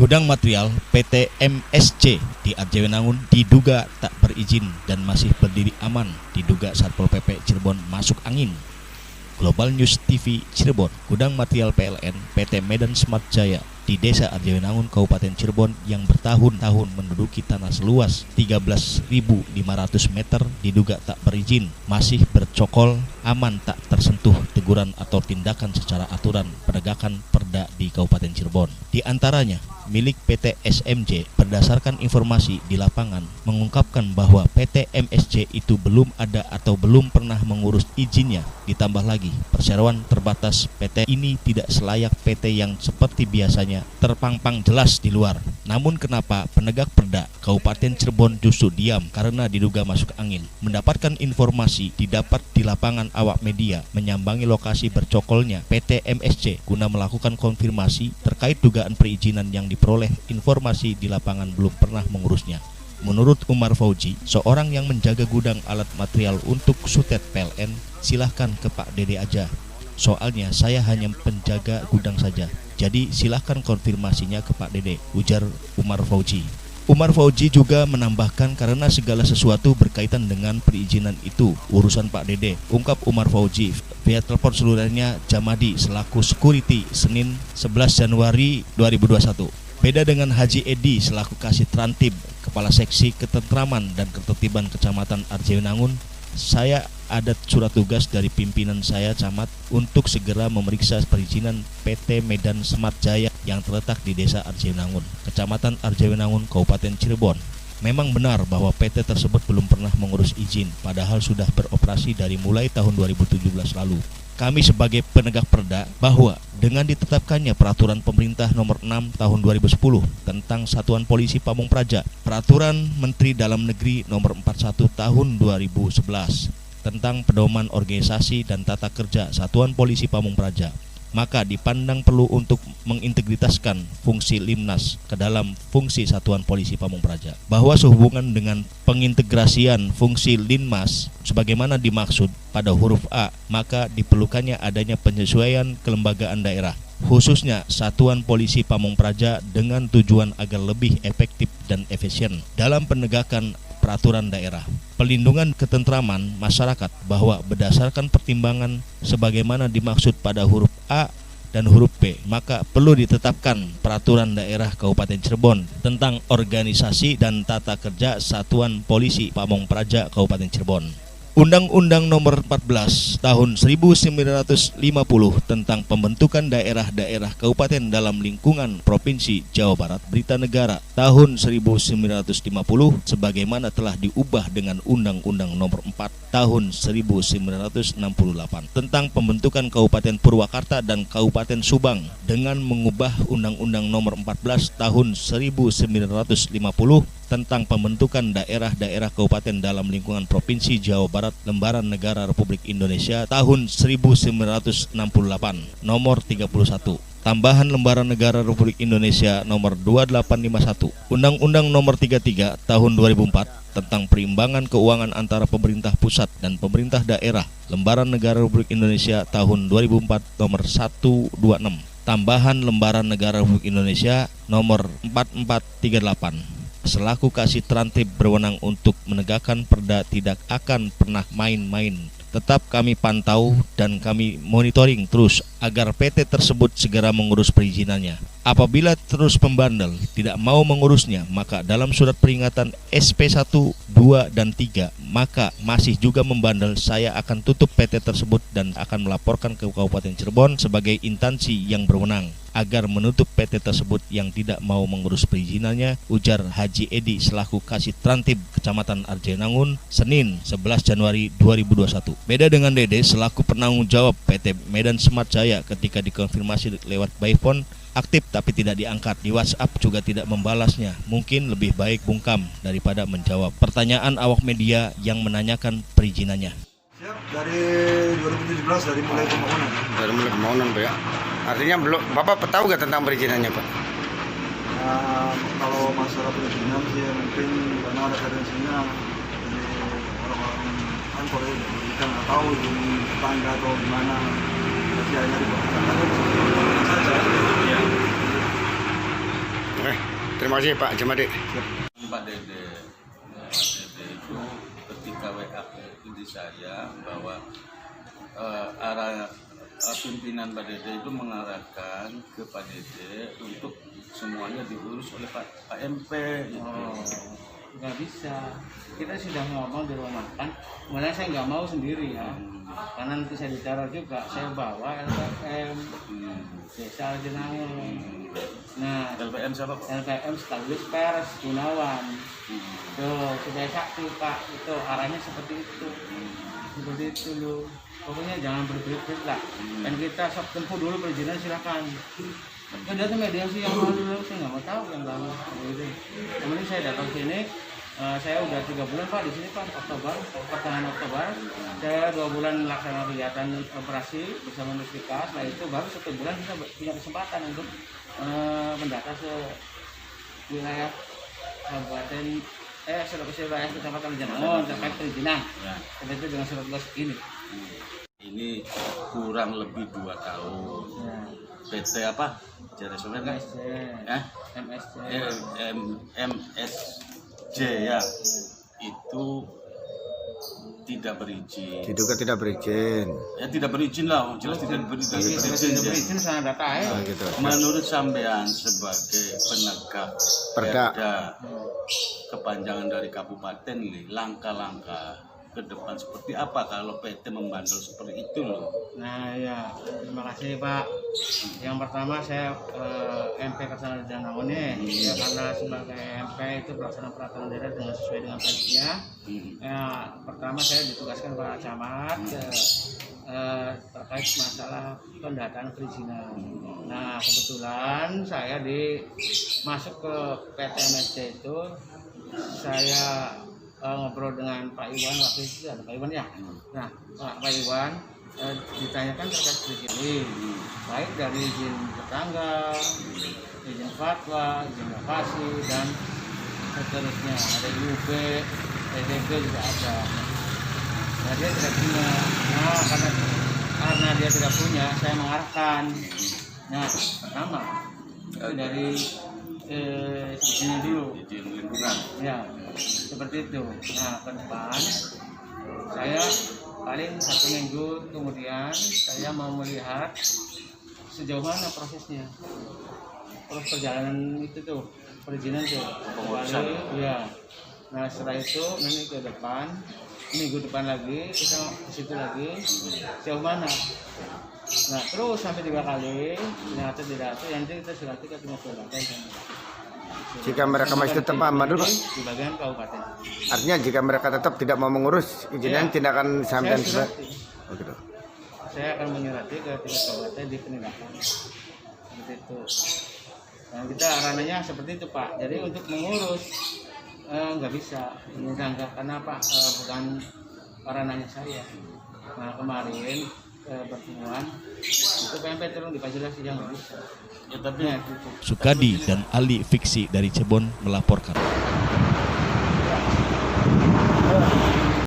Gudang material PT MSC di Arjawenangun diduga tak berizin dan masih berdiri aman, diduga Satpol PP Cirebon masuk angin. Global News TV Cirebon, gudang material PLN PT Medan Smart Jaya di Desa Arjawenangun, Kabupaten Cirebon yang bertahun-tahun menduduki tanah seluas 13.500 meter diduga tak berizin, masih bercokol, aman tak tersentuh teguran atau tindakan secara aturan penegakan perda di Kabupaten Cirebon. Di antaranya, milik PT SMJ berdasarkan informasi di lapangan mengungkapkan bahwa PT MSC itu belum ada atau belum pernah mengurus izinnya. Ditambah lagi, perseroan terbatas PT ini tidak selayak PT yang seperti biasanya terpampang jelas di luar. Namun kenapa penegak perda Kabupaten Cirebon justru diam karena diduga masuk angin? Mendapatkan informasi didapat di lapangan, awak media menyambangi lokasi bercokolnya PT MSC guna melakukan konfirmasi terkait dugaan perizinan yang diperoleh. Informasi di lapangan belum pernah mengurusnya. Menurut Umar Fauji, seorang yang menjaga gudang alat material untuk Sutet PLN, silahkan ke Pak Dede aja. Soalnya saya hanya penjaga gudang saja. Jadi silahkan konfirmasinya ke Pak Dede, ujar Umar Fauji. Umar Fauji juga menambahkan karena segala sesuatu berkaitan dengan perizinan itu urusan Pak Dede, ungkap Umar Fauji via telepon selulernya Jamadi selaku security Senin 11 Januari 2021. Beda dengan Haji Edi selaku Kasih Trantib, Kepala Seksi Ketentraman dan Ketertiban Kecamatan Arjawenangun, saya ada surat tugas dari pimpinan saya camat untuk segera memeriksa perizinan PT Medan Smart Jaya yang terletak di Desa Arjawenangun, Kecamatan Arjawenangun, Kabupaten Cirebon. Memang benar bahwa PT tersebut belum pernah mengurus izin, padahal sudah beroperasi dari mulai tahun 2017 lalu. Kami sebagai penegak perda bahwa dengan ditetapkannya peraturan pemerintah nomor 6 tahun 2010 tentang Satuan Polisi Pamung Praja, peraturan Menteri Dalam Negeri nomor 41 tahun 2011 tentang pedoman organisasi dan tata kerja Satuan Polisi Pamung Praja, maka dipandang perlu untuk mengintegritaskan fungsi Limnas ke dalam fungsi Satuan Polisi Pamung Praja. Bahwa sehubungan dengan pengintegrasian fungsi Linmas sebagaimana dimaksud pada huruf A, maka diperlukannya adanya penyesuaian kelembagaan daerah, khususnya Satuan Polisi Pamung Praja dengan tujuan agar lebih efektif dan efisien dalam penegakan peraturan daerah. Pelindungan ketentraman masyarakat bahwa berdasarkan pertimbangan sebagaimana dimaksud pada huruf A dan huruf B, maka perlu ditetapkan peraturan daerah Kabupaten Cirebon tentang organisasi dan tata kerja Satuan Polisi Pamung Praja Kabupaten Cirebon. Undang-Undang Nomor 14 Tahun 1950 tentang pembentukan daerah-daerah kabupaten dalam lingkungan Provinsi Jawa Barat Berita Negara tahun 1950 sebagaimana telah diubah dengan Undang-Undang Nomor 4 Tahun 1968 tentang pembentukan Kabupaten Purwakarta dan Kabupaten Subang dengan mengubah Undang-Undang Nomor 14 Tahun 1950 tentang pembentukan daerah-daerah kabupaten dalam lingkungan Provinsi Jawa Barat Lembaran Negara Republik Indonesia tahun 1968 nomor 31. Tambahan Lembaran Negara Republik Indonesia nomor 2851. Undang-Undang nomor 33 tahun 2004 tentang perimbangan keuangan antara pemerintah pusat dan pemerintah daerah. Lembaran Negara Republik Indonesia tahun 2004 nomor 126. Tambahan Lembaran Negara Republik Indonesia nomor 4438. Selaku Kasih Trantib berwenang untuk menegakkan perda tidak akan pernah main-main. Tetap kami pantau dan kami monitoring terus agar PT tersebut segera mengurus perizinannya. Apabila terus membandel tidak mau mengurusnya, maka dalam surat peringatan SP 1, 2, dan 3, maka masih juga membandel, saya akan tutup PT tersebut dan akan melaporkan ke Kabupaten Cirebon sebagai instansi yang berwenang agar menutup PT tersebut yang tidak mau mengurus perizinannya, ujar Haji Edi selaku Kasih Trantib Kecamatan Arjawenangun Senin 11 Januari 2021. Beda dengan Dede selaku penanggung jawab PT Medan Smart Jaya ketika dikonfirmasi lewat by phone aktif tapi tidak diangkat, di WhatsApp juga tidak membalasnya. Mungkin lebih baik bungkam daripada menjawab pertanyaan awak media yang menanyakan perizinannya. Siap, dari 2017 dari mulai pembangunan. Dari mulai pembangunan, Pak ya. Artinya belum, Bapak tahu nggak tentang perizinannya, Pak? Kalau masalah perizinan sih mungkin karena ada kadensinya dari orang-orang kantor ya, kita nggak tahu di tetangga atau gimana. Tapi akhirnya dibuatkan saja. Oke. Terima kasih Pak Jamadi. Pak Dede itu ketika WA di saya bahwa arah pimpinan Pak Dede itu mengarahkan ke Pak Dede untuk semuanya diurus oleh Pak MP. Nggak bisa. Kita sudah ngomong di rumah makan, kemudian saya nggak mau sendiri ya. Karena nanti saya diteror juga, saya bawa LPM Desa Arjenangun. Nah, LPM siapa Pak? LPM sekaligus pers Gunawan. Tuh, sudah sakti Pak, itu arahnya seperti itu. Seperti itu loh. Pokoknya jangan berbelit-belit lah. Dan kita tempuh dulu perizinan silakan. Ada tuh mediasi yang lalu saya nggak mau tahu yang lalu. Gitu. Kemudian saya datang sini, saya udah 3 bulan Pak di sini Pak, pertengahan Oktober. Saya 2 bulan melaksanakan kegiatan operasi bersama Muslika. Setelah itu baru 1 bulan kita punya kesempatan untuk mendata se wilayah kabupaten wilayah kecamatan Arjenangun terkait perizinan. Seperti itu dengan surat tugas ini. Ini kurang lebih 2 tahun. Ya. PT apa? Jaresolen kan? MSJ ya. Itu tidak berizin. Diduga tidak berizin. Ya tidak berizin lah, jelas tidak berizin. Sana data ya. Gitu. Menurut sampean sebagai penegak Perda. kepanjangan dari kabupaten nih, langkah-langkah ke depan seperti apa kalau PT membandel seperti itu loh? Nah ya, terima kasih Pak. Yang pertama saya MP Kesana Arjenangun nih, ya karena sebagai MP itu pelaksanaan peraturan daerah dengan sesuai dengan prinsipnya. Ya, pertama saya ditugaskan Pak Camat terkait masalah pendataan perizinan. Nah kebetulan saya masuk ke PT MSC itu, saya ngobrol dengan Pak Iwan waktu itu, ada Pak Iwan ya. Nah Pak Iwan ditanyakan terkait perizinan, baik dari izin tetangga, izin fatwa, izin lokasi dan seterusnya. Ada UB, PDB juga ada. Nah dia tidak punya. Nah karena dia tidak punya, saya mengarahkan. Nah pertama itu dari izinnya dulu. Izin lingkungan. Ya. Seperti itu. Nah ke depan saya paling 1 minggu kemudian saya mau melihat sejauh mana prosesnya, proses perjalanan itu tuh perizinan tuh kembali ya. Nah setelah itu nanti ke depan minggu depan lagi kita ke situ lagi sejauh mana. Nah terus sampai 3 kali. Nah atau tidak itu nanti kita silati ke Timur Kabupaten. Jika mereka masih tetap aman dulu, di bagian kabupaten. artinya jika mereka tetap tidak mau mengurus izinnya, tindakan sampean Saya gitu. Saya akan menyurati ke tingkat kabupaten di penindakan. Seperti itu. Nah kita ranahnya seperti itu Pak. Jadi untuk mengurus nggak bisa, karena Pak bukan ranahnya saya. Nah kemarin pertemuan itu PMP turun di Pajelas yang nggak bisa. Ya tapi Nah, gitu. Sukadi dan ahli fiksi dari Cirebon melaporkan.